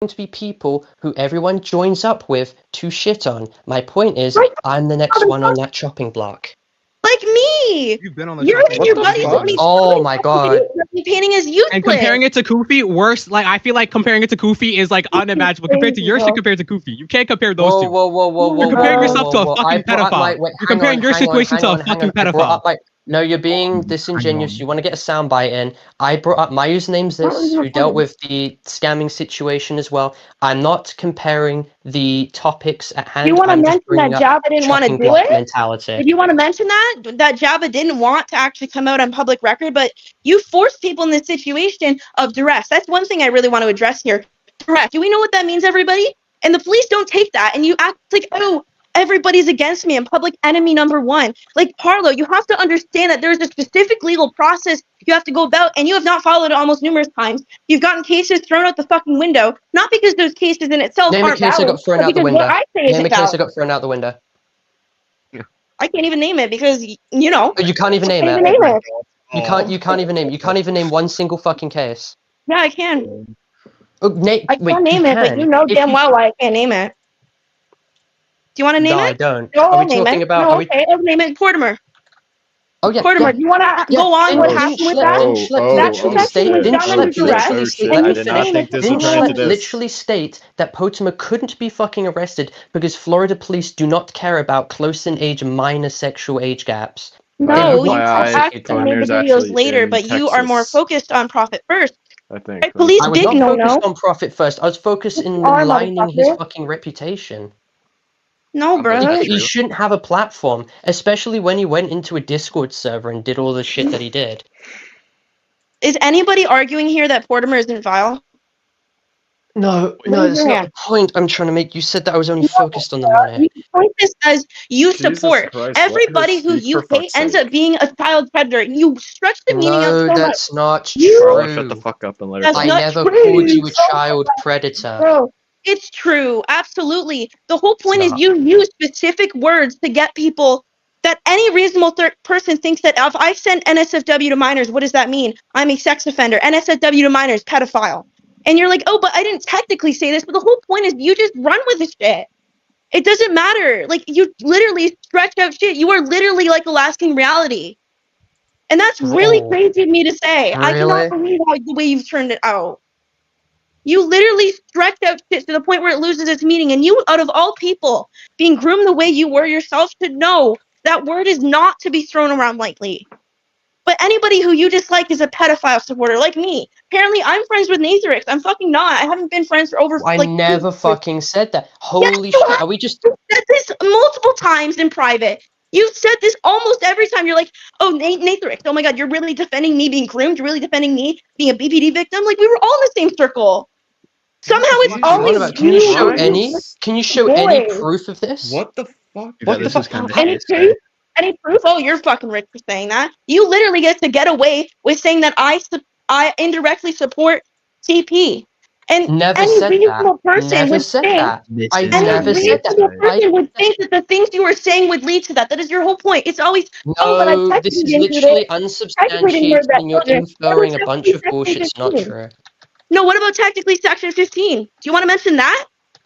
to be people who everyone joins up with to shit on. My point is, Right. I'm the next one on that chopping block. Like me! You've been on the You're chopping in your block buddies before. with me. Oh my god. Painting is useless. And comparing it to Kofi, worse. Like I feel like comparing it to Kofi is like unimaginable compared to your shit compared to Kofi. You can't compare those two. Whoa, You're comparing whoa, yourself to a whoa. fucking I brought up pedophile. wait, You're hang comparing on, your hang on, situation hang to a on, hang fucking on. I brought pedophile. up no, you're being disingenuous. You want to get a soundbite in. I brought up my username's this, who dealt with the scamming situation as well. I'm not comparing the topics at hand. You want to I'm just mention bringing that up Java didn't want to chopping do block it? mentality. Did you want to mention that Java didn't want to actually come out on public record, but you forced people in this situation of duress. That's one thing I really want to address here. Duress. Do we know what that means, everybody? And the police don't take that, and you act like, oh, everybody's against me. I'm public enemy number one. Like, Parlo, you have to understand that there's a specific legal process you have to go about, and you have not followed it almost numerous times. You've gotten cases thrown out the fucking window, not because those cases in itself Name a aren't case I valid, got thrown but out the because window. what I say Name a isn't case I valid. got thrown out the window. I can't even name it because, you know. You can't even name I it. can't even name it. You can't even name. You can't even name one single fucking case. Yeah, I can. Oh, I can't name it, but you know damn well why I can't name it. Do you want to name No, it? I don't. No, Are I'll we name talking it. about? No, okay, I'll name it Portimer. Oh yeah, Portimer, yeah. do you want to Yeah, go on didn't- what didn't happened with Schlepp- that? didn't Schlepp That literally confession state- was didn't done under Schlepp duress, literally state- and let you me did finish. not think this Didn't would turn into Schlepp this. literally state that Potimer couldn't be fucking arrested because Florida police do not care about close-in-age minor sexual age gaps? No, you FYI, actually made the Potimer's videos actually later, in but you are more Texas, focused on profit first. I think. Right? Police I was did not focused no. on profit first. I was focused in are, lining his motherfucker. fucking reputation. No, bro. He shouldn't have a platform, especially when he went into a Discord server and did all the shit that he did. Is anybody arguing here that Portimer isn't vile? No, Raise that's your not hand. the point I'm trying to make. You said that I was only focused on the money. You point this as you Jesus support. Christ, let her Everybody who speak, you for hate fuck's ends sake. up being a child predator. You stretch the meaning out No, so much. that's not Bro, shut the true. fuck up and let her That's talk. I not never true. called you a child predator. Bro, it's true. Absolutely. The whole point is not. you use specific words to get people that any reasonable person thinks that if I send NSFW to minors, what does that mean? I'm a sex offender. NSFW to minors, pedophile. And you're like, oh, but I didn't technically say this. But the whole point is you just run with the shit. It doesn't matter. Like, you literally stretch out shit. You are literally like Alaskan reality. And that's really crazy of me to say. I Really? cannot believe the way you've turned it out. You literally stretched out shit to the point where it loses its meaning. And you, out of all people, being groomed the way you were yourself, should know that word is not to be thrown around lightly. But anybody who you dislike is a pedophile supporter, like me. Apparently, I'm friends with Nathrix. I'm fucking not. I haven't been friends for over, I like, never 2 years. fucking said that. Holy Yes, you shit, have. are we just... You've said this multiple times in private. You've said this almost every time. You're like, oh, Nathrix, oh my god, you're really defending me being groomed? You're really defending me being a BPD victim? Like, we were all in the same circle. Somehow it's always Can you show you. any? Can you show any proof of this? What the fuck? What Yeah, the fuck? kind of Any proof? Any proof? Oh, you're fucking rich for saying that. You literally get to get away with saying that I indirectly support TP. And Never any said reasonable that. person Never would said think, that. I any never said that. reasonable person would think that the things you are saying would lead to that. That is your whole point. It's always, oh, but I No, technically this is didn't do literally this. Technically didn't murder unsubstantiated that and you're children. inferring a bunch of bullshit. It's not true. No, what about technically section 15? Do you want to mention that?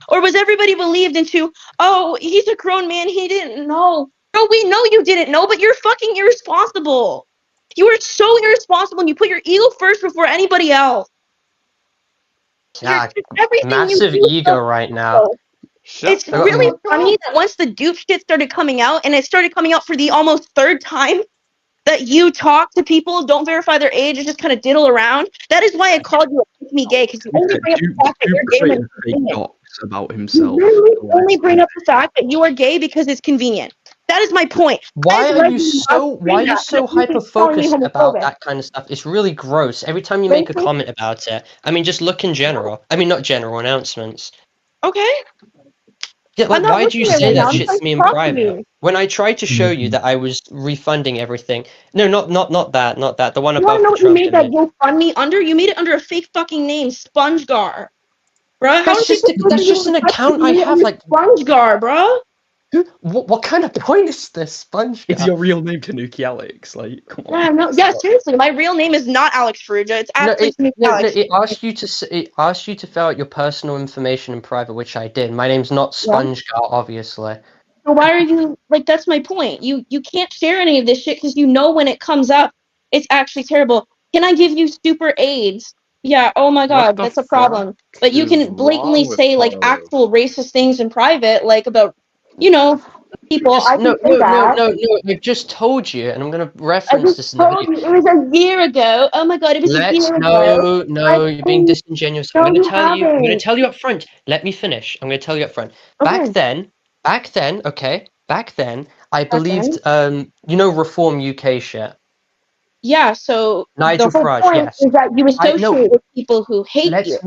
Or was everybody believed into, oh, he's a grown man, he didn't know. Bro, we know you didn't know, but you're fucking irresponsible. You are so irresponsible and you put your ego first before anybody else. Yeah, Everything massive you do ego right now. It's really funny that once the dupe shit started coming out, and it started coming out for the almost 3rd time, that you talk to people, don't verify their age, and just kind of diddle around. That is why I called you a me gay, because you only bring up the fact that you're gay when it's convenient. About himself. You only bring up the fact that you are gay because it's convenient. That is my point. Why are you so hyper focused about that kind of stuff? It's really gross. Every time you make a comment about it. I mean, just look in general. I mean, not general announcements. Okay. Yeah, like, why do you say that shit to me in private? When I tried to show you that I was refunding everything. No, not that. The one above. You know what you made that GoFundMe under? You made it under a fake fucking name, SpongeGar. Bruh, that's just an account I have, like SpongeGar, bruh. What kind of point is this, Sponge? It's your real name, Tanuki Alex. Like, come on. Yeah, no, yeah, seriously, my real name is not Alex Faruja. It's actually Alex. It asked you to fill out your personal information in private, which I did. My name's not Sponge Girl, obviously. So why are you like? That's my point. You can't share any of this shit because you know when it comes up, it's actually terrible. Can I give you super AIDS? Yeah. Oh my God, that's a problem. But you can blatantly say like actual racist things in private, like about people. I can say that. No. I've just told you, and I'm gonna I reference this just in the told video. you it was a year ago. Oh my God, it was a year ago. No, you're being disingenuous. No, I'm you gonna haven't. tell you up front. Let me finish. I'm gonna tell you up front. Okay. Back then, I Back believed, then? Reform UK shit. Yeah. So Nigel the whole Farage, point yes. is that you associate with people who hate you. Let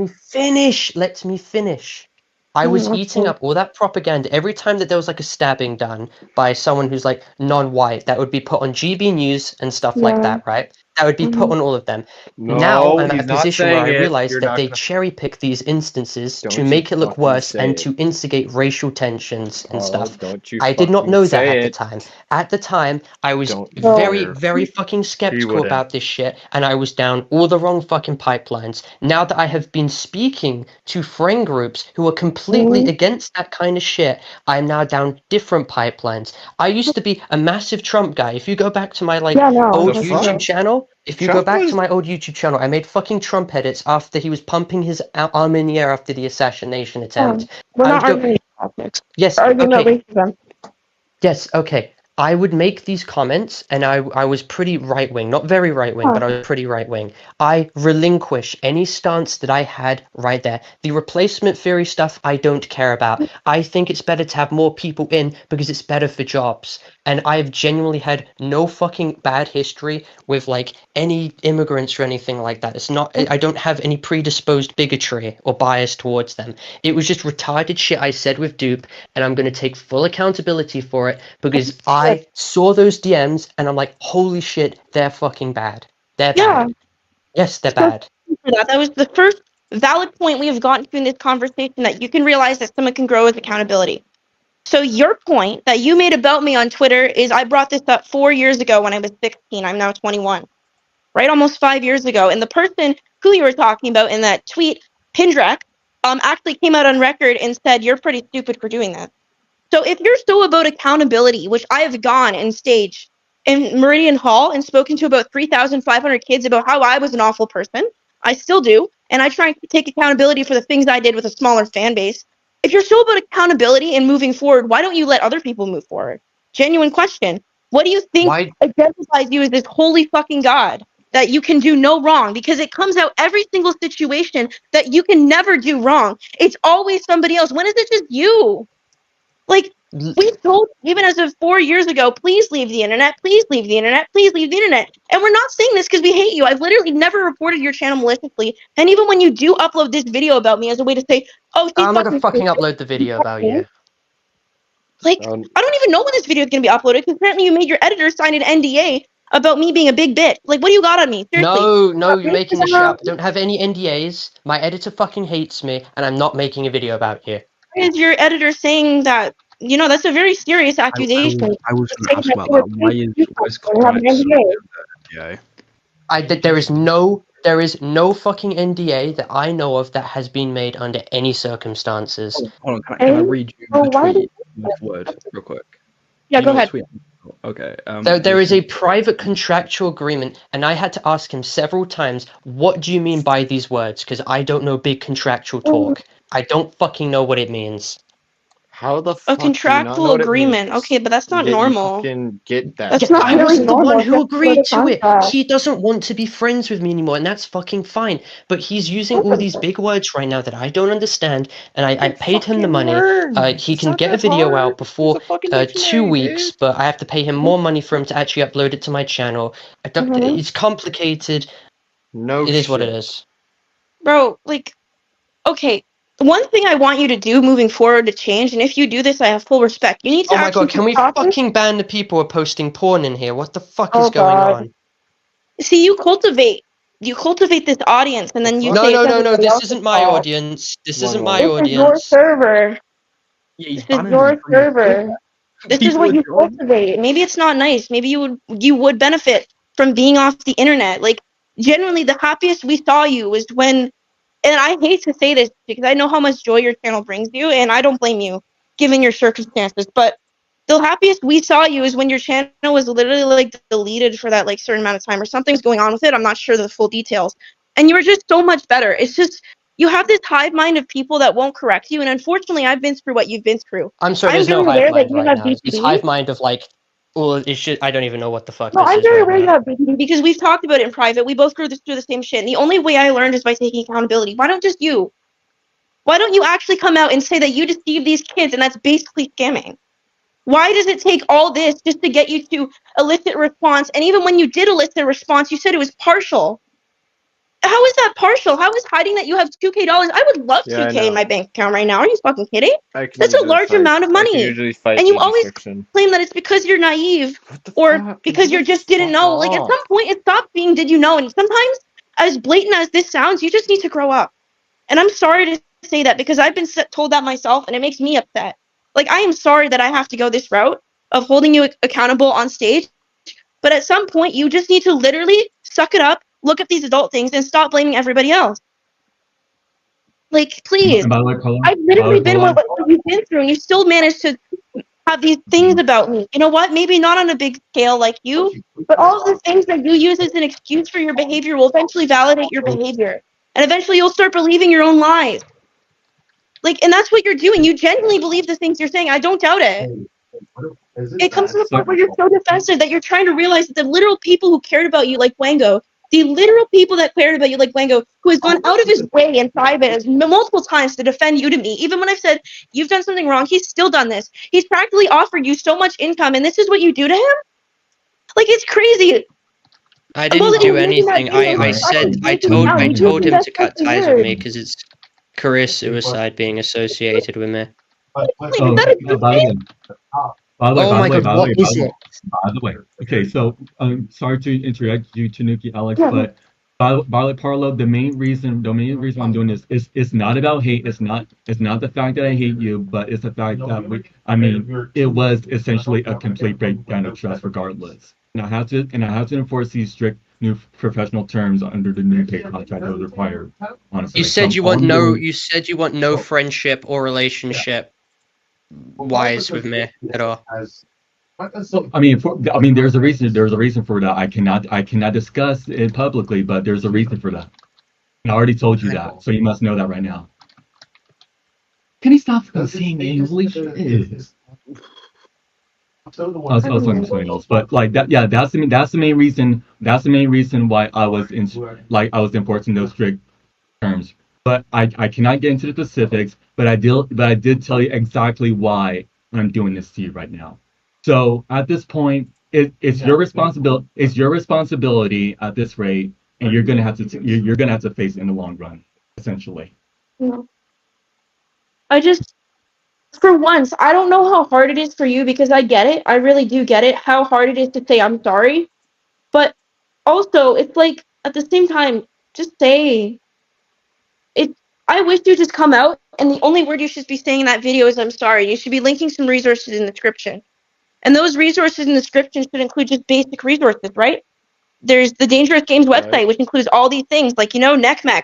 me finish. I was eating up all that propaganda. Every time that there was like a stabbing done by someone who's like non-white, that would be put on GB News and stuff like that, right? That would be put on all of them. Now I'm at a position where I realize that they cherry pick these instances to make it look worse and to instigate racial tensions and stuff. I did not know that at the time. At the time, I was very, very fucking skeptical about this shit, and I was down all the wrong fucking pipelines. Now that I have been speaking to friend groups who are completely against that kind of shit, I'm now down different pipelines. I used to be a massive Trump guy. If you go back to my old YouTube channel, I made fucking Trump edits after he was pumping his arm in the air after the assassination attempt. We're not arguing politics. Yes, We're arguing about okay. racism. Yes, okay. I would make these comments, and I was pretty right-wing. Not very right-wing, but I was pretty right-wing. I relinquish any stance that I had right there. The replacement theory stuff, I don't care about. I think it's better to have more people in because it's better for jobs. And I've genuinely had no fucking bad history with, like, any immigrants or anything like that. It's not. I don't have any predisposed bigotry or bias towards them. It was just retarded shit I said with Dupe, and I'm going to take full accountability for it because I saw those DMs and I'm like, holy shit, they're fucking bad. They're bad. Yes, they're bad. That was the first valid point we have gotten to in this conversation, that you can realize that someone can grow with accountability. So your point that you made about me on Twitter is I brought this up 4 years ago when I was 16. I'm now 21. Right? Almost 5 years ago. And the person who you were talking about in that tweet, Pindrak, actually came out on record and said, you're pretty stupid for doing that. So if you're so about accountability, which I have gone and staged in Meridian Hall and spoken to about 3,500 kids about how I was an awful person, I still do, and I try to take accountability for the things I did with a smaller fan base. If you're so about accountability and moving forward, why don't you let other people move forward? Genuine question. What do you think identifies you as this holy fucking God that you can do no wrong? Because it comes out every single situation that you can never do wrong. It's always somebody else. When is it just you? Like, we told, even as of 4 years ago, please leave the internet, please leave the internet, please leave the internet. And we're not saying this because we hate you. I've literally never reported your channel maliciously. And even when you do upload this video about me as a way to say, oh, I'm not gonna fucking upload the video about you. Like, I don't even know when this video is going to be uploaded because apparently you made your editor sign an NDA about me being a big bitch. Like, what do you got on me? Seriously. No, you're making this shit up. I don't have any NDAs. My editor fucking hates me, and I'm not making a video about you. Why is your editor saying that? That's a very serious accusation. I was going to ask about that. Why is copyright There is no fucking NDA that I know of that has been made under any circumstances. Hold on, can I read you the tweet word real quick? Yeah, go ahead. Okay. There is a private contractual agreement, and I had to ask him several times, what do you mean by these words? Because I don't know big contractual talk. I don't fucking know what it means. How the fuck a contractual agreement? Okay, but that's not normal. Get that. That's not I was the normal. one who agreed to it. He doesn't want to be friends with me anymore, and that's fucking fine. But he's using all these big words right now that I don't understand, and I paid him the money. He can get a video out before 2 weeks, but I have to pay him more money for him to actually upload it to my channel. It's complicated. It is what it is. Bro, like, okay. One thing I want you to do moving forward to change, and if you do this, I have full respect. You need to. Oh my god! Can we fucking ban the people who are posting porn in here? What the fuck is going on? See, you cultivate this audience, and then you say no. This isn't my audience. This isn't my audience. This is your server. This is your server. This is what you cultivate. Maybe it's not nice. Maybe you would benefit from being off the internet. Like, genuinely, the happiest we saw you was when, and I hate to say this because I know how much joy your channel brings you, and I don't blame you, given your circumstances, but the happiest we saw you is when your channel was literally like deleted for that like certain amount of time, or something's going on with it. I'm not sure the full details. And you were just so much better. It's just, you have this hive mind of people that won't correct you, and unfortunately, I've been through what you've been through. I'm sorry, there's no hive mind right now. It's hive mind of like, well, it should. I don't even know what the fuck this is. I'm very aware you have BPD because we've talked about it in private. We both grew through the same shit, and the only way I learned is by taking accountability. Why don't just you? Why don't you actually come out and say that you deceived these kids and that's basically scamming? Why does it take all this just to get you to elicit a response? And even when you did elicit a response, you said it was partial. How is that partial? How is hiding that you have $2K? I would love $2K in my bank account right now. Are you fucking kidding? That's a large amount of money. And you always claim that it's because you're naive or because you just didn't know. Like, at some point, it stopped being did you know? And sometimes, as blatant as this sounds, you just need to grow up. And I'm sorry to say that because I've been told that myself, and it makes me upset. Like, I am sorry that I have to go this route of holding you accountable on stage, but at some point, you just need to literally suck it up, look at these adult things, and stop blaming everybody else. Like, please. I've literally been what you've been through, and you still managed to have these things about me. You know what? Maybe not on a big scale like you, but all of the things that you use as an excuse for your behavior will eventually validate your behavior. And eventually you'll start believing your own lies. Like, and that's what you're doing. You genuinely believe the things you're saying. I don't doubt it. It comes to the point where you're so defensive that you're trying to realize that the literal people who cared about you, like Wango, the literal people that cared about you, like Wango, who has gone out of his way in private multiple times to defend you to me, even when I've said you've done something wrong, he's still done this. He's practically offered you so much income, and this is what you do to him? Like, it's crazy. I didn't do anything. I told him to cut ties with me because it's career suicide being associated with me. By the way, okay, so sorry to interrupt you, Tanuki, Alex, but Parlo, the main reason I'm doing this is not about hate. It's not the fact that I hate you, but it's the fact that it was essentially a complete breakdown of trust, regardless. And I have to enforce these strict new professional terms under the new pay contract that was required. Honestly, you said you want no friendship or relationship wise with me at all. There's a reason for that. I cannot discuss it publicly, but there's a reason for that. And I already told you that, so you must know that right now. Can he stop saying English? I was talking to something else, but like that, yeah, that's the main reason. That's the main reason why I was enforcing those strict terms. But I cannot get into the specifics. But I did tell you exactly why I'm doing this to you right now. So at this point, it's your responsibility. It's your responsibility at this rate, and you're gonna have to face it in the long run, essentially. Yeah. For once, I don't know how hard it is for you because I get it. I really do get it. How hard it is to say I'm sorry, but also it's like at the same time, just say it. I wish you just come out, and the only word you should be saying in that video is "I'm sorry." You should be linking some resources in the description. And those resources in the description should include just basic resources, right? There's the Dangerous Games website, which includes all these things, like, NECMEC,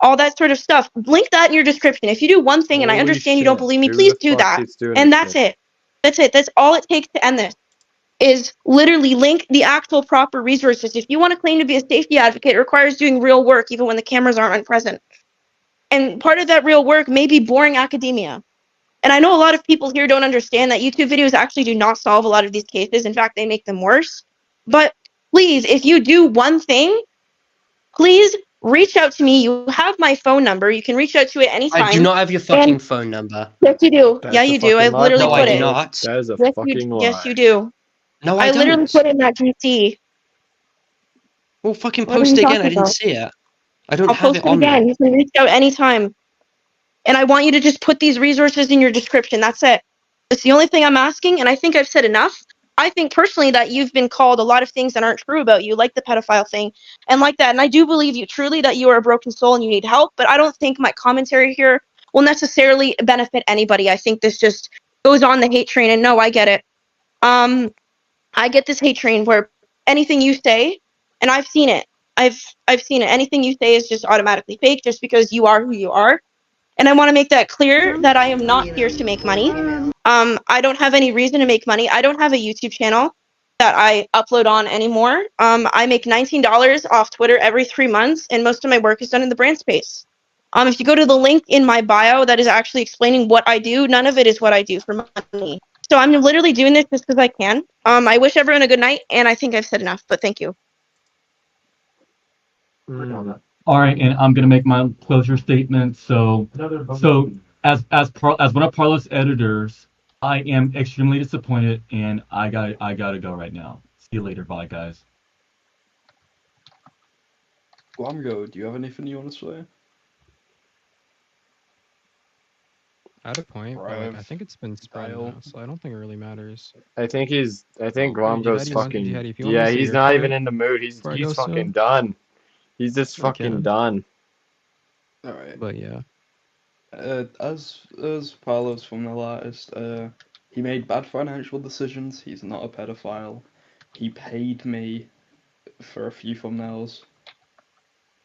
all that sort of stuff. Link that in your description. If you do one thing, and I understand you don't believe me, please do that. And that's it. That's it. That's all it takes to end this, is literally link the actual proper resources. If you want to claim to be a safety advocate, it requires doing real work, even when the cameras aren't present. And part of that real work may be boring academia. And I know a lot of people here don't understand that YouTube videos actually do not solve a lot of these cases. In fact, they make them worse. But please, if you do one thing, please reach out to me. You have my phone number. You can reach out to it anytime. I do not have your fucking phone number. Yes, you do. Yeah, you do. I literally put it. No, I do not. That is a fucking lie. Yes, you do. No, I don't. I literally put in that GC. Well, fucking post it again. I didn't see it. I don't have it on me. I'll post it again. You can reach out anytime. And I want you to just put these resources in your description. That's it. It's the only thing I'm asking, and I think I've said enough. I think personally that you've been called a lot of things that aren't true about you, like the pedophile thing, and like that. And I do believe you truly that you are a broken soul and you need help, but I don't think my commentary here will necessarily benefit anybody. I think this just goes on the hate train, and no, I get it. I get this hate train where anything you say, and I've seen it. I've seen it. Anything you say is just automatically fake just because you are who you are. And I want to make that clear that I am not here to make money. I don't have any reason to make money. I don't have a YouTube channel that I upload on anymore. I make $19 off Twitter every 3 months, and most of my work is done in the brand space. If you go to the link in my bio that is actually explaining what I do, none of it is what I do for money. So I'm literally doing this just because I can. I wish everyone a good night, and I think I've said enough, but thank you. All right, and I'm gonna make my closure statement. So as one of Parlo's editors, I am extremely disappointed, and I gotta go right now. See you later, bye guys. Guamgo, do you have anything you want to say? At a point, but like, I think it's been spread now, so I don't think it really matters. I think Guamgo's Jihadi, fucking. Jihadi, if you want me Yeah, to say he's your not part even in the mood. He's before I go fucking soon? done. He's just We fucking can. done. All right. But yeah. As Parlo's thumbnail artist, he made bad financial decisions. He's not a pedophile. He paid me for a few thumbnails.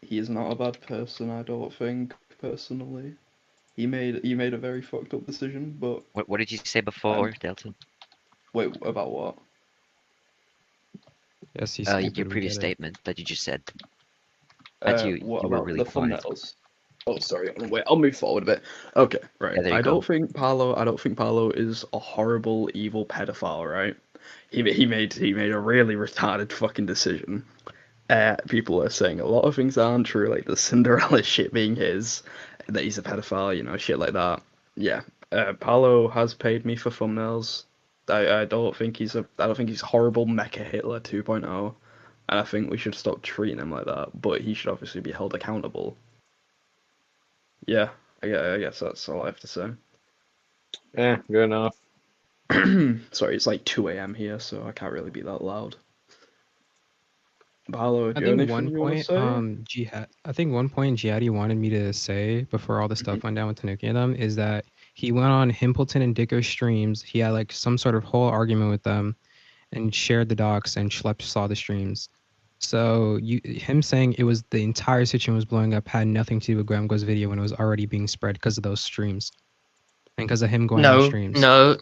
He is not a bad person, I don't think, personally. He made a very fucked up decision, but What did you say before, Delta? wait, about what? Yes, he's Your stupid, we previous get it. statement that you just said. That you What were about really the quiet. thumbnails? Oh, sorry. Wait, I'll move forward a bit. Okay, right. Yeah, there you I go. don't think Parlo is a horrible, evil pedophile, right? He made a really retarded fucking decision. People are saying a lot of things that aren't true, like the Cinderella shit being his, that he's a pedophile, you know, shit like that. Yeah, Parlo has paid me for thumbnails. I don't think he's horrible Mecha Hitler 2.0, and I think we should stop treating him like that. But he should obviously be held accountable. Yeah, I guess that's all I have to say. Yeah, good enough. Sorry, it's like 2 a.m. here, so I can't really be that loud. Paolo, do you have anything you want to say? I think one point Jihadi wanted me to say before all the stuff went down with Tanuki and them is that he went on Himpleton and Dicko's streams. He had like some sort of whole argument with them and shared the docs, and Schlepp saw the streams. So him saying it was the entire situation was blowing up had nothing to do with Gramgo's video when it was already being spread because of those streams. And because of him going on streams. No.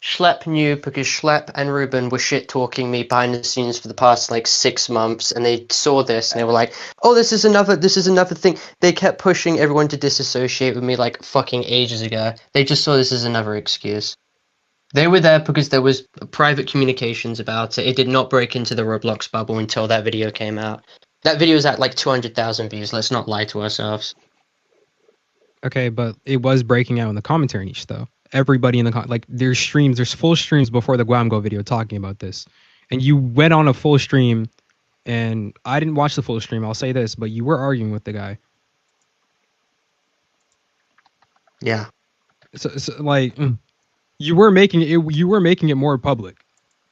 Schlepp knew because Schlepp and Ruben were shit talking me behind the scenes for the past like 6 months, and they saw this and they were like, "Oh, this is another thing." They kept pushing everyone to disassociate with me like fucking ages ago. They just saw this as another excuse. They were there because there was private communications about it. It did not break into the Roblox bubble until that video came out. That video is at like 200,000 views. Let's not lie to ourselves. Okay, but it was breaking out in the commentary niche though. Everybody in the there's full streams before the Guamgo video talking about this, and you went on a full stream, and I didn't watch the full stream. I'll say this, but you were arguing with the guy. Yeah. So like, you were making it more public.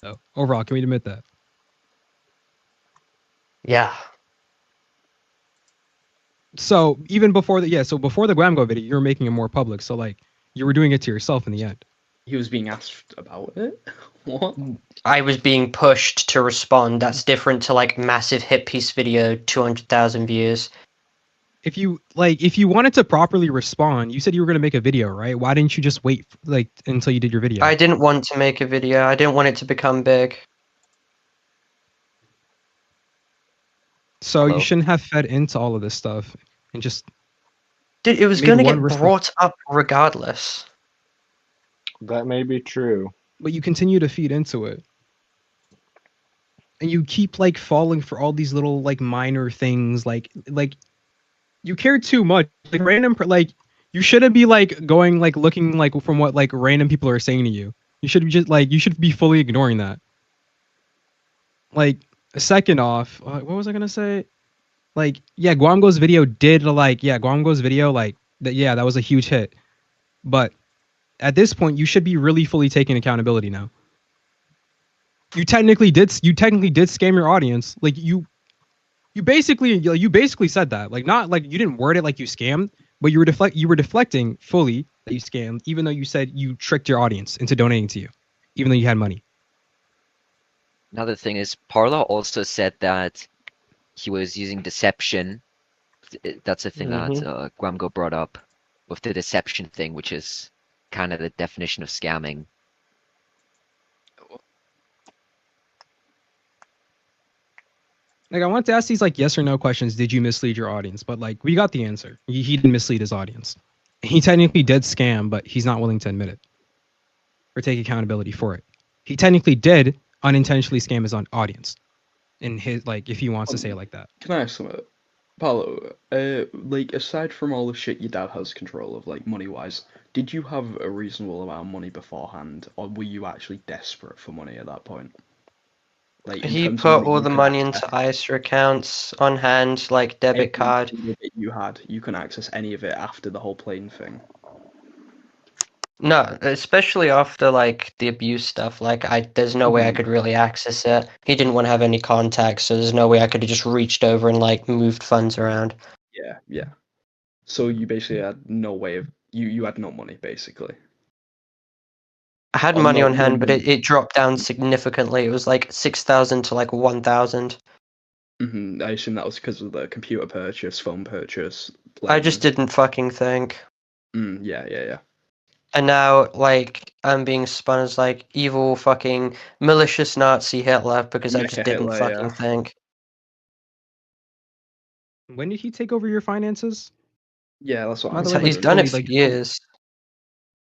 So overall, can we admit that? Yeah. So even before before the Guamgo video, you were making it more public. So like, you were doing it to yourself in the end. He was being asked about it? What? I was being pushed to respond. That's different to like massive hit piece video, 200,000 views. If you wanted to properly respond, you said you were going to make a video, right? Why didn't you just wait like until you did your video? I didn't want to make a video. I didn't want it to become big. So you shouldn't have fed into all of this stuff and just. Dude, it was going to get brought up regardless. That may be true. But you continue to feed into it. And you keep like falling for all these little like minor things like you care too much. Like random you shouldn't be like going like looking like from what like random people are saying to you. You should be you should be fully ignoring that. Like second off, what was I going to say? Like yeah, Guamgo's video that was a huge hit. But at this point, you should be really fully taking accountability now. You technically did scam your audience. Like you basically said that. Like not like you didn't word it like you scammed, but you were deflecting fully that you scammed, even though you said you tricked your audience into donating to you. even though you had money. Another thing is, Parlo also said that he was using deception. That's the thing that Guamgo brought up with the deception thing, which is kind of the definition of scamming. Like, I want to ask these like yes or no questions. Did you mislead your audience? But like, we got the answer. He didn't mislead his audience. He technically did scam, but he's not willing to admit it or take accountability for it. He technically did unintentionally scam his audience. In his, like, if he wants to say it like that. Can I ask something? Parlo, like, aside from all the shit your dad has control of, like, money-wise, did you have a reasonable amount of money beforehand, or were you actually desperate for money at that point? Like, in He terms of put money all you the can money access, into ISA accounts on hand, like debit every card. single bit you had, you can access any of it after the whole plane thing. No, especially after like the abuse stuff. Like, there's no way I could really access it. He didn't want to have any contacts, so there's no way I could have just reached over and like moved funds around. Yeah. So you basically had no way of you had no money basically. I had Or money no on hand, but money. it dropped down significantly. It was like 6,000 to like 1,000. I assume that was because of the computer purchase, phone purchase. I just didn't fucking think. Yeah. And now, like, I'm being spun as like evil fucking malicious Nazi Hitler because I just Mecha didn't Hitler, fucking yeah. think. When did he take over your finances? Yeah, that's what By I'm the way, saying. He's like, done it fully, for like, years.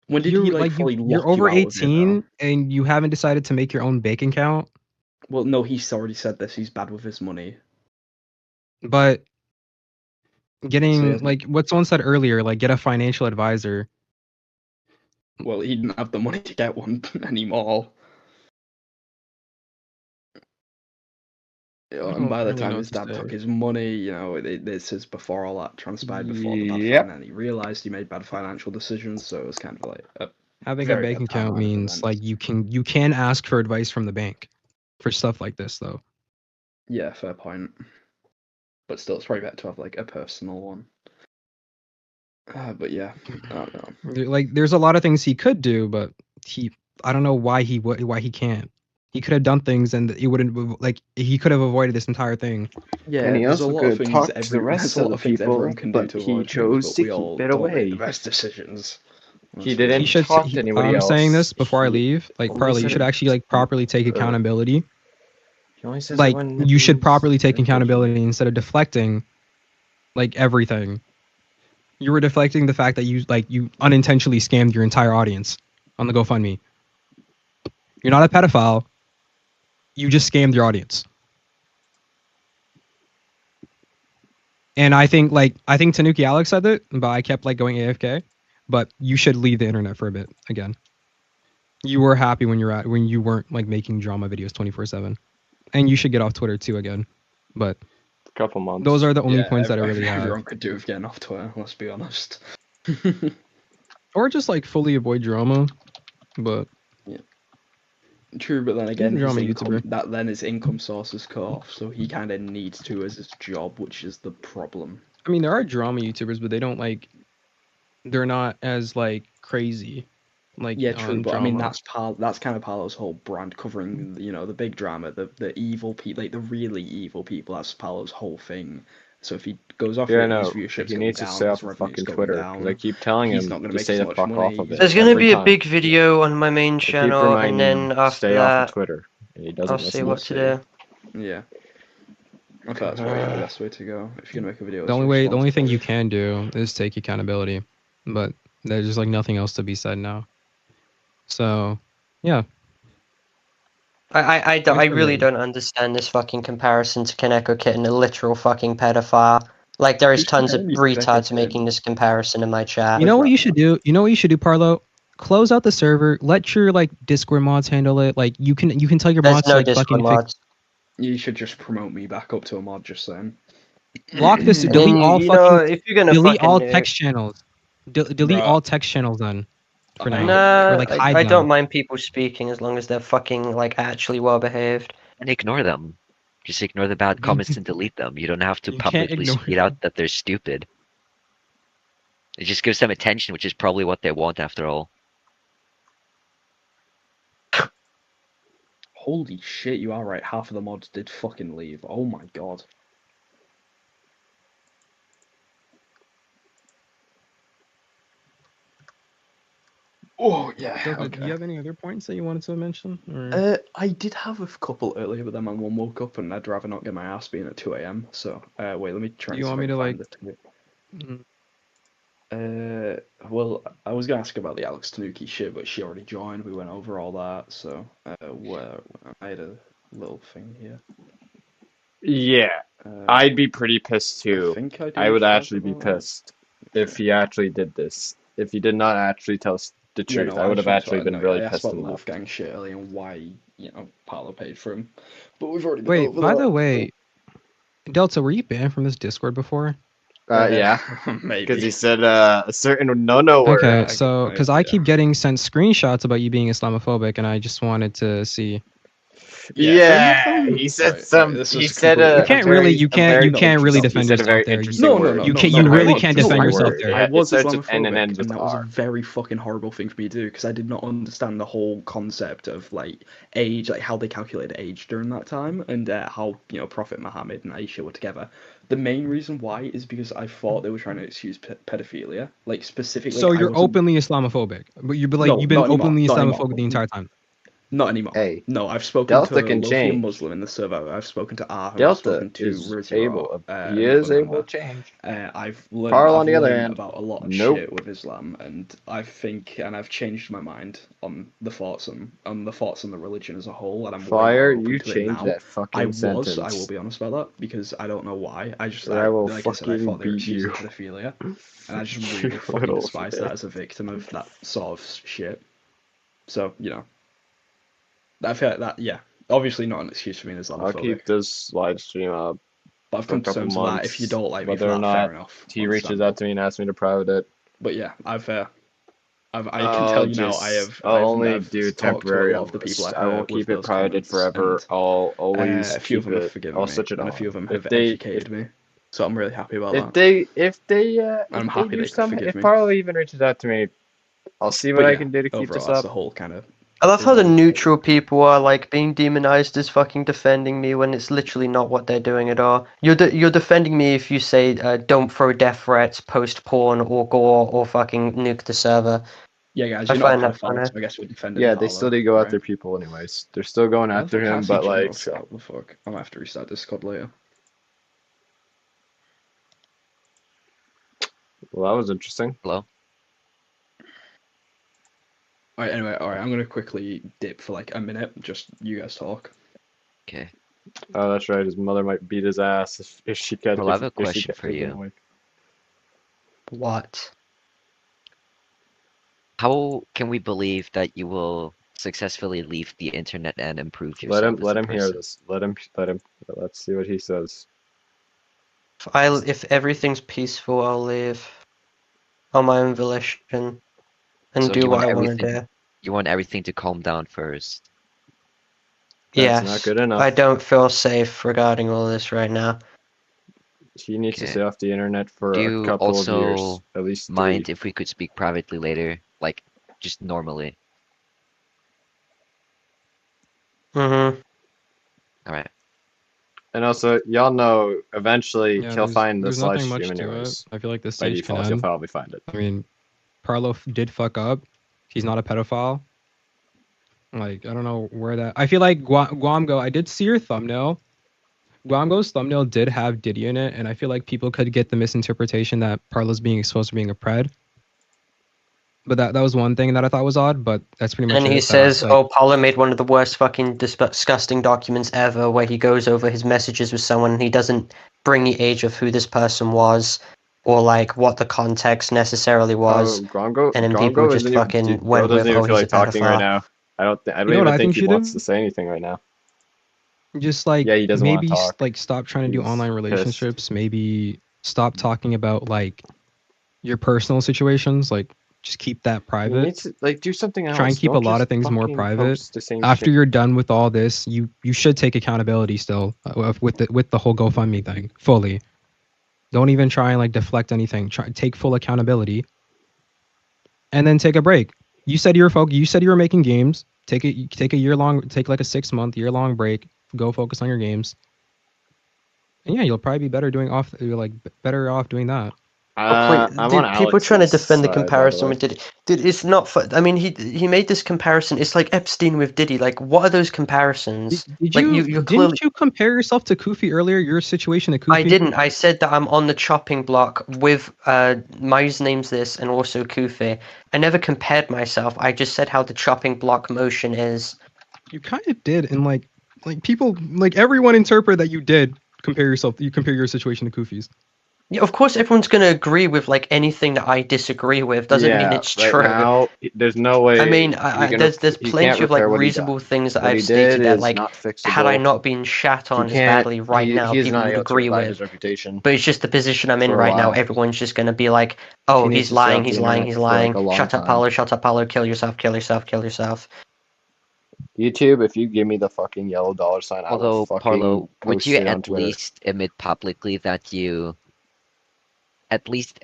When did he like fully you're lock over you out of it, 18 though? and you haven't decided to make your own bank account? Well, no, he's already said this. He's bad with his money. But So he getting hasn't. like what someone said earlier, like get a financial advisor. Well, he didn't have the money to get one anymore. You know, I and don't by the really time know his what to dad took say. his money, you know, this is before all that transpired, before the bad Yep. and he realized he made bad financial decisions. So it was kind of like a Having a very bank bad account timeline of means events. like you can ask for advice from the bank for stuff like this though. Yeah, fair point. But still, it's probably better to have like a personal one. But yeah, I don't know. Like there's a lot of things he could do, but I don't know why he can't. He could have done things and it wouldn't like he could have avoided this entire thing. Yeah, And he there's a also lot of could things talk to the rest there's a of lot the of things people, everyone can do but to he avoid things, chose but to we keep all it don't make the away. best decisions. He That's for didn't sure. talk to anybody I'm else. saying this before I He leave. Like only Parlo, you said should it actually like properly take accountability. He only says it Like when you should he's properly take in prison. accountability instead of deflecting like everything. You were deflecting the fact that you unintentionally scammed your entire audience on the GoFundMe. You're not a pedophile. You just scammed your audience. And I think Tanuki Alex said it, but I kept like going AFK. But you should leave the internet for a bit again. You were happy when you weren't like making drama videos 24/7, and you should get off Twitter too again. But A couple months. those are the only points that I really Everyone have. could do with getting off Twitter. Let's be honest. Or just like fully avoid drama. But True, but then again, You're a his YouTuber. his income source is cut off, so he kind of needs to as his job, which is the problem. I mean, there are drama YouTubers, but they're not as like crazy. Like Yeah, true, but drama. I mean that's kind of Parlo's whole brand, covering the big drama, the evil people, like the really evil people. That's Parlo's whole thing. So if he goes off Yeah, it, no, his viewership's he going needs to down, stay his off of revenue's fucking going Twitter. down. Because I keep telling He's him not going to make stay so the much fuck money. off of it. There's gonna every be a time. big video on my main I keep channel, reminding and then him, after stay off of that, Twitter. And he doesn't I'll listen. see what to do. Yeah. I thought that's probably the best way to go. If you're gonna make a video, The only thing you can do is take accountability, but there's just like nothing else to be said now. So, yeah. I really don't understand this fucking comparison to Kaneko Kitten, a literal fucking pedophile. Like, there is Who's tons of comparing you to Kaneko retards Kitten? making this comparison in my chat. You know what you should do? Parlo? Close out the server. Let your like Discord mods handle it. Like you can tell your There's mods no to like Discord fucking mods. You should just promote me back up to a mod, just saying. block this. And Delete then, all you know, fucking. if you're gonna Delete fucking all do- text channels. Delete Bruh. all text channels then. For now. Nah, Or like hide I them. don't mind people speaking as long as they're fucking, like, actually well behaved. And ignore them. Just ignore the bad comments and delete them. You don't have to You can't publicly ignore speak out that they're stupid. It just gives them attention, which is probably what they want after all. Holy shit, you are right. Half of the mods did fucking leave. Oh my god. Oh, yeah, Delta, okay. do you have any other points that you wanted to mention? Or? I did have a couple earlier, but then my mum woke up and I'd rather not get my ass being at 2 a.m. So, wait, let me try Do you and see want if me I to, can like... find it. Well, I was gonna ask about the Alex Tanuki shit, but she already joined. We went over all that, so where I had a little thing here. Yeah, I'd be pretty pissed too. I would actually be pissed if he actually did this. If he did not actually tell us the truth, I would have actually been really I asked pissed about and the left. Wolfgang shit earlier and why, Parlo paid for him. But we've already been Wait, over by that. the way, Delta, were you banned from this Discord before? Yeah, maybe. because he said a certain no word. Okay, so because I keep getting sent screenshots about you being Islamophobic, and I just wanted to see. Yeah, he said some. He said You can't really defend he said a very yourself there. interesting word. You really can't defend yourself there. I was It starts with N Islamophobic, and ends and with that was a R. very fucking horrible thing for me to do because I did not understand the whole concept of like age, like how they calculated age during that time, and how Prophet Muhammad and Aisha were together. The main reason why is because I thought they were trying to excuse pedophilia, like specifically. So you're openly Islamophobic, but you've been openly Islamophobic the entire time. Not anymore. Hey, no, I've spoken Delta to can Lofi, a change. Muslim in the server. I've spoken to Aham. I've Delta spoken to is Rizra, able. He another is able member. to change. I've learned, Parlo on the other hand, about a lot of nope. shit with Islam, and I've changed my mind on the thoughts on the religion as a whole, and I'm Fire, way more you open to it change now. that fucking sentence. I will be honest about that because I don't know why. I just, I will like I said, I fucking thought they were beat you. excusing pedophilia, and I just really fucking despise that as a victim of that sort of shit. So I feel like that, yeah. Obviously not an excuse for being Islamophobic. I'll keep this live stream up. But I've come to terms with that. If you don't like me for whether or that, not fair enough. he reaches out to me and asks me to private it. But yeah, I can tell you now. I'll only I've do talked to a temporary. lot of the people I won't keep it private forever. I'll always a few of keep them have it. forgiven I'll me, switch it and on. a few of them have educated me. So I'm really happy about that. If they do something, if Parlo even reaches out to me, I'll see what I can do to keep this up. The whole kind of. I love how the neutral people are like being demonized as fucking defending me when it's literally not what they're doing at all. You're defending me if you say don't throw death threats, post porn or gore or fucking nuke the server. Yeah, guys, I find that funny. so I guess we're defending. Yeah, they still do go after people anyways. They're still going after him, but like. Shut up the fuck! I'm gonna have to restart Discord later. Well, that was interesting. Hello. Alright, anyway, I'm gonna quickly dip for like a minute. Just you guys talk. Okay. Oh, that's right. His mother might beat his ass if she catches. Well, I have a question for you. What? How can we believe that you will successfully leave the internet and improve yourself? Let him hear this. Let him. Let's see what he says. If everything's peaceful, I'll leave on my own volition and do what I want to do. You want everything to calm down first. Yes, not good enough. I don't feel safe regarding all this right now. He needs to stay off the internet for a couple of years, at least. Mind if we could speak privately later, like just normally? Mm-hmm. All right. And also, y'all know eventually he'll find this live much stream to anyways. it. I feel like this By stage default, can he'll end. probably find it. I mean, Parlo did fuck up. He's not a pedophile. Like, I don't know where that... I feel like Guamgo, I did see your thumbnail. Guamgo's thumbnail did have Diddy in it, and I feel like people could get the misinterpretation that Parlo's being exposed for being a pred. But that was one thing that I thought was odd, but that's pretty much it. And he says, like, Parlo made one of the worst fucking disgusting documents ever where he goes over his messages with someone and he doesn't bring the age of who this person was or, like, what the context necessarily was. Grongo, and then people just fucking went with, he's like talking right now. I don't even think he wants to say anything right now. Just like, he doesn't maybe want to talk. Like stop trying to do online relationships. Maybe stop talking about like your personal situations. Like just keep that private. You need to, like, do something else. Try and keep a lot of things more private. After you're done with all this, you should take accountability still with the whole GoFundMe thing fully. Don't even try and like deflect anything. Take full accountability, and then take a break. You said you were making games. take a year long, take like a 6-month, year-long break. Go focus on your games. And yeah, you'll probably be better better off doing that. I'm on people trying to Alex's defend the side, comparison by with Diddy. Dude, it's not I mean, he made this comparison. It's like Epstein with Diddy. Like, what are those comparisons? Like, you're clearly. Didn't you compare yourself to Kofi earlier? Your situation to Kofi? I didn't. I said that I'm on the chopping block with my username's this and also Kufi. I never compared myself. I just said how the chopping block motion is. You kind of did, and like people, like everyone interpret that you did compare yourself. You compare your situation to Kofi's. Yeah, of course, everyone's gonna agree with like anything that I disagree with. Doesn't mean it's right true. now, there's no way. I mean, there's he plenty can't of like repair what he reasonable done. things that What I've he stated did that is like not fixable. had I not been shat on as badly right now, he's people not would able to agree revive with. his reputation. But it's just the position I'm in For a right now. while. Everyone's just gonna be like, "Oh, He needs he's to stay lying, off he's the lying, internet he's for, like, lying. a long Shut up, time. Parlo. Shut up, Parlo. Kill yourself. Kill yourself. Kill yourself." YouTube, if you give me the fucking yellow dollar sign, I will Although, fucking Parlo, would post you it on at Twitter. least admit publicly that you at least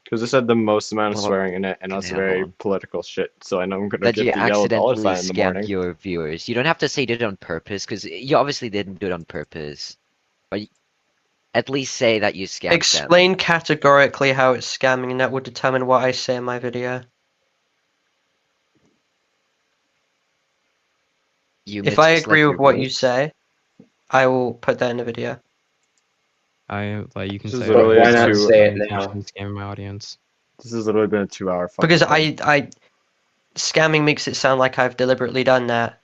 Because I said the most amount of Well, swearing in it, and can that's have very on. political shit. So I know I'm gonna that you get the yellow dollar accidentally sign in the scammed morning. your viewers? You don't have to say you did it on purpose, because you obviously didn't do it on purpose. But at least say that you scammed them. Explain categorically how it's scamming, and that would determine what I say in my video. If I agree with what you say, I will put that in the video. You can This is say. literally why not two- say it now? intentionally scamming my audience. This has literally been a 2-hour fucking Because thing. scamming makes it sound like I've deliberately done that,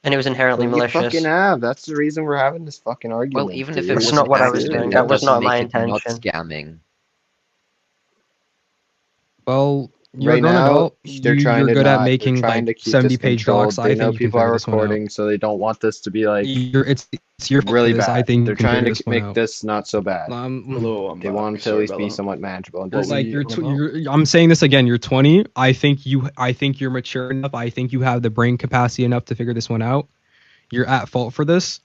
and it was inherently You malicious. fucking have. That's the reason we're having this fucking argument. Well, even if it dude. That's wasn't not what I was accident, doing. that That was doesn't not my make it not intention. scamming. Well, you're Right a grown now, adult. they're trying You're to good at not- making they're trying like to keep this 70-page controlled. docs. They I know think you can people figure are this one out. recording, so they don't want this to be like It's your fault really for this. bad. I think They're you can trying figure to this one make out. this not so bad. Hello, I'm They back. want it to at Sorry least about be that. somewhat manageable. And Well, doesn't like I'm saying this again. You're 20. I think you're mature enough. I think you have the brain capacity enough to figure this one out. You're at fault for this.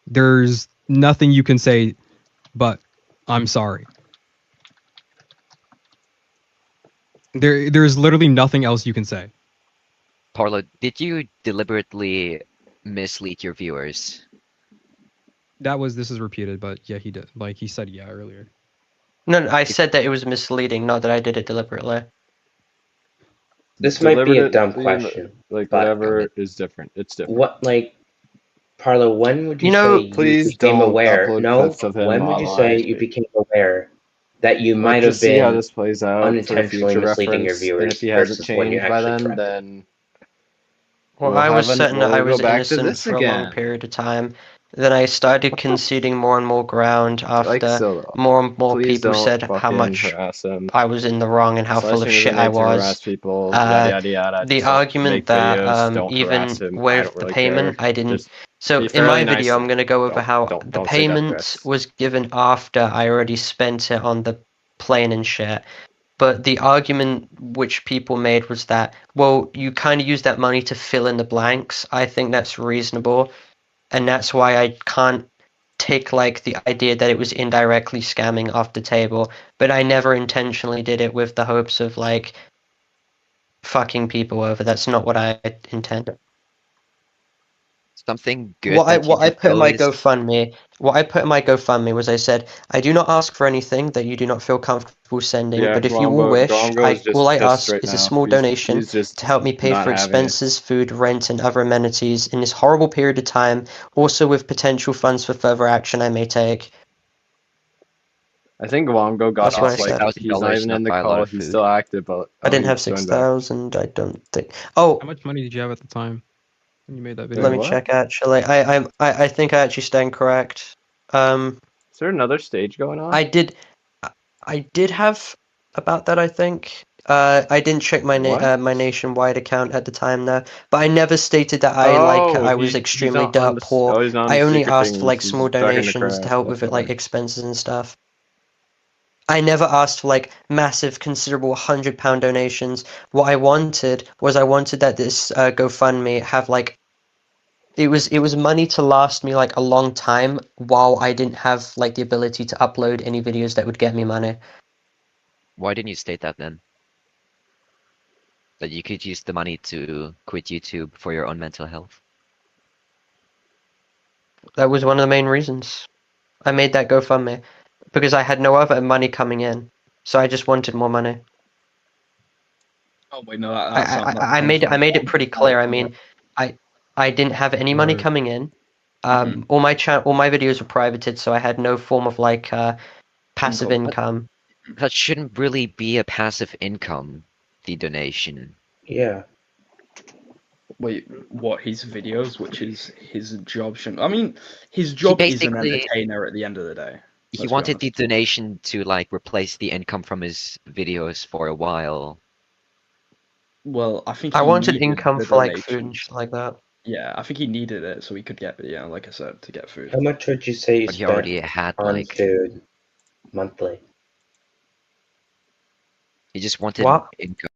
There's nothing you can say, but I'm sorry. There's literally nothing else you can say. Parlo, did you deliberately mislead your viewers? This is repeated, but yeah, he did. Like he said, yeah, earlier. No, I said that it was misleading, not that I did it deliberately. This might be a dumb Deliberately, question. like but whatever is different. It's different. What, like, Parlo, when would you, You know, say you please became don't aware? upload No, clips of him when would you say online. you became aware that you Like, might just have see how been this plays out for unintentionally future misleading your reference. And viewers if he hasn't versus when you changed by actually then, corrected? then well, we'll I was have certain that I we'll was go back to innocent this for a long again. period of time. Then I started conceding more and more ground Like after so, though. more and more Please people don't said how fucking much harass him. I was in the wrong and how full of Slashing shit isn't I made to was. harass people. Yada yada yada. The Just don't argument make that videos, don't even harass him. I with don't the really payment, care. I didn't. Just So be in fairly my video, nice. I'm gonna go over how the don't say death payment threats. was given after I already spent it on the plane and shit. But the argument which people made was that, well, you kind of use that money to fill in the blanks. I think that's reasonable, and that's why I can't take like the idea that it was indirectly scamming off the table. But I never intentionally did it with the hopes of like fucking people over. That's not what I intended. Something good What I that you did put in though my is GoFundMe was I said, I do not ask for anything that you do not feel comfortable sending, Yeah, but if you will wish, all I ask right is now. a small He's donation just to help me pay not for having it. expenses, food, rent, and other amenities in this horrible period of time, also with potential funds for further action I may take. I think Wongo got That's what off I said. like he's not even in the call. He's still active, but I didn't he have just joined 6,000, I don't think. Oh, How much money did you have at the time when you made that video? let me check actually. I think I actually stand correct. Is there another stage going on? I did have about that, I think. I didn't check my my nationwide account at the time though, but I never stated that I was extremely dirt poor. I only asked for like small donations to help with it, like expenses and stuff. I never asked for like massive, considerable £100 donations. What I wanted that this GoFundMe have like it was money to last me like a long time while I didn't have like the ability to upload any videos that would get me money. Why didn't you state that then? That you could use the money to quit YouTube for your own mental health. That was one of the main reasons. I made that GoFundMe because I had no other money coming in, so I just wanted more money. Oh wait, no, that's not. I made it pretty clear. I mean, I didn't have any money coming in. All my videos were privated, so I had no form of like passive income. That shouldn't really be a passive income, the donation. Yeah. Wait, what? His videos, which is his job, shouldn't. I mean, his job is an entertainer at the end of the day. He wanted the donation to like replace the income from his videos for a while. Well, I think I wanted income for like food and shit like that. Yeah, I think he needed it so he could get, like I said, to get food. How much would you say you But he spent already had on like food monthly? he just wanted What? income.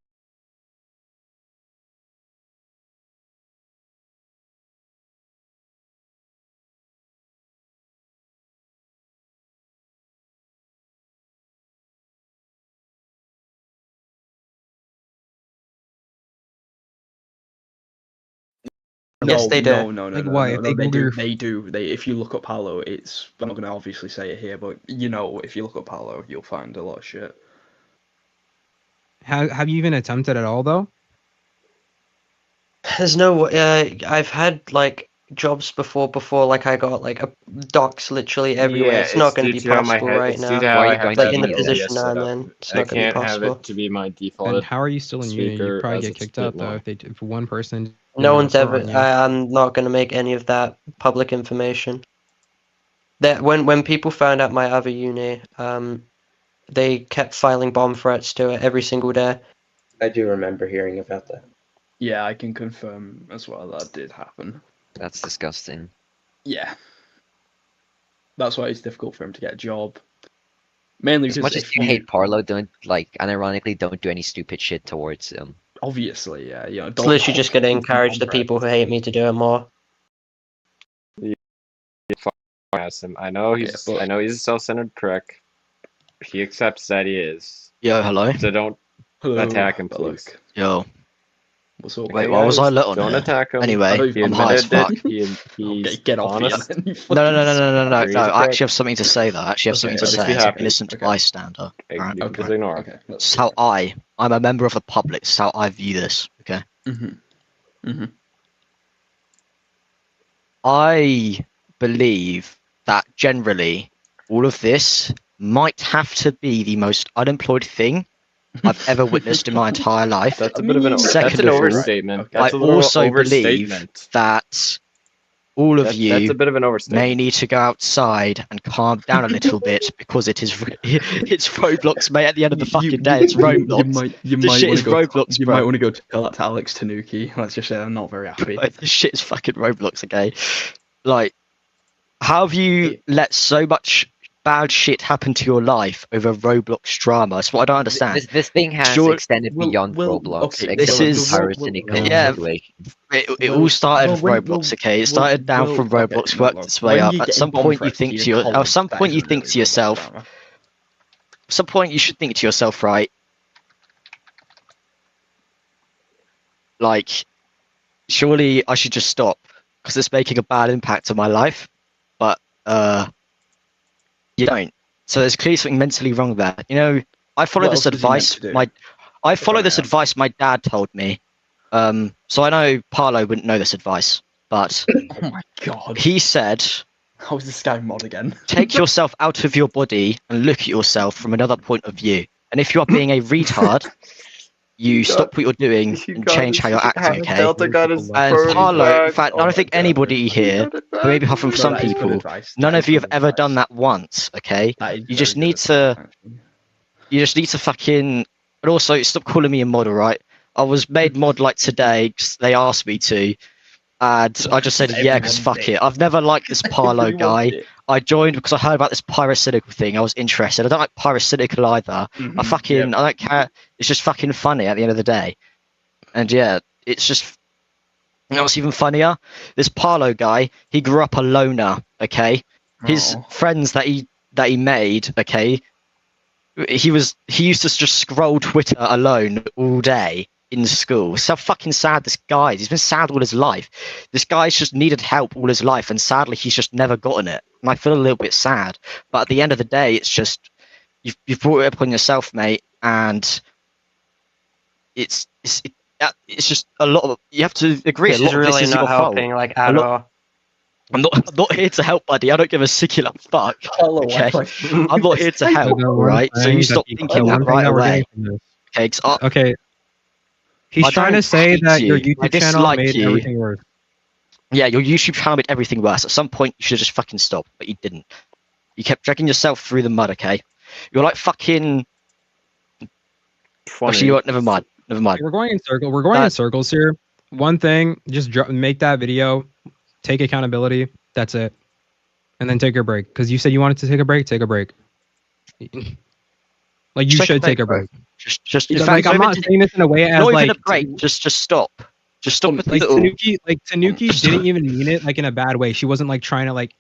Yes, they do. No. Like, why? If they Google They do. If you look up Parlo, it's. I'm not gonna obviously say it here, but you know, if you look up Parlo, you'll find a lot of shit. Have you even attempted at all though? There's no. I've had like jobs before like I got like a docs literally everywhere. Yeah, it's not going to be possible right now. Like in the position I'm in, it's not going to be possible. Have it to be my default. And how are you still in uni? You probably get kicked out though if one person. No one's ever. I'm not going to make any of that public information. That when people found out my other uni, they kept filing bomb threats to it every single day. I do remember hearing about that. Yeah, I can confirm as well that did happen. That's disgusting. Yeah. That's why it's difficult for him to get a job. Mainly as much as you hate Parlo, don't unironically don't do any stupid shit towards him. Obviously, yeah. You know, it's literally just going to encourage the people who hate me to do it more. Him. I know he's a self-centered prick. He accepts that he is. Yo, hello. So don't attack him, please. Yo. What's up? Wait, why was I lit on Don't here? attack him. Anyway, I'm high as fuck. Get off me. No. I actually have something to say though. I actually have something to say as an innocent bystander. Right? Just ignore. Okay. This is how I'm a member of the public. This is how I view this. Okay. I believe that generally all of this might have to be the most unemployed thing I've ever witnessed in my entire life. That's a bit of an overstatement. I also believe that all of you may need to go outside and calm down a little bit because it's Roblox, mate. At the end of the fucking day, it's Roblox. You might want to go tell that to Alex Tanuki. Let's just say I'm not very happy. This shit is fucking Roblox, okay? Like, how have you let so much bad shit happen to your life over Roblox drama? That's what I don't understand. This thing has extended beyond Roblox. Okay, this is it all started with Roblox. Okay, it started down from Roblox, worked its way up. At some point, you think to yourself. At some point, you should think to yourself, right? Like, surely I should just stop because it's making a bad impact on my life. But you don't. So there's clearly something mentally wrong there. You know, I follow this advice. I follow this advice my dad told me. So I know Parlo wouldn't know this advice, but oh my god, he said, "How's this guy mod again?" Take yourself out of your body and look at yourself from another point of view. And if you are being a retard, you stop what you're doing and change how you're acting, okay? And Parlo, in fact, I don't think anybody here, maybe apart from some people, none of you have ever done that once, okay? You just need to fucking, and also stop calling me a mod, alright? I was made mod like today because they asked me to, and I just said yeah because fuck it. I've never liked this Parlo guy. I joined because I heard about this pyrocynical thing. I was interested. I don't like pyrocynical either. I don't care. It's just fucking funny at the end of the day. And yeah, it's just, you know what's even funnier? This Parlo guy, he grew up a loner, okay? His friends that he made, okay, he used to just scroll Twitter alone all day. in school. So fucking sad this guy is. He's been sad all his life. This guy's just needed help all his life, and sadly he's just never gotten it. And I feel a little bit sad. But at the end of the day, it's just you've brought it upon yourself, mate, and it's just a lot of, you have to agree. This a lot is of really this is not your helping, fault. like at all. I'm not here to help, buddy. I don't give a singular fuck. Okay, I'm not here to help. All right, so you stop thinking that right away. Okay, okay. He's trying to say that your YouTube channel made everything worse. Yeah, your YouTube channel made everything worse. At some point, you should just fucking stop, but you didn't. You kept dragging yourself through the mud. Okay, you're like fucking. Actually, you know what? Never mind. Never mind. We're going in circles. We're going in circles here. One thing, just make that video, take accountability. That's it, and then take a break. Because you said you wanted to take a break. Take a break. Like you should take a break. Just like I'm not saying this in a way as not like even a break. Just stop. Just stop with like the little. Tanuki didn't even mean it like in a bad way. She wasn't like trying to like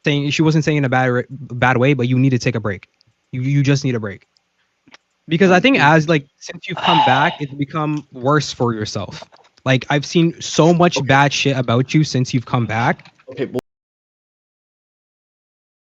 saying, she wasn't saying in a bad way, but you need to take a break. You just need a break. Because I think as like since you've come back, it's become worse for yourself. Like I've seen so much bad shit about you since you've come back. Okay,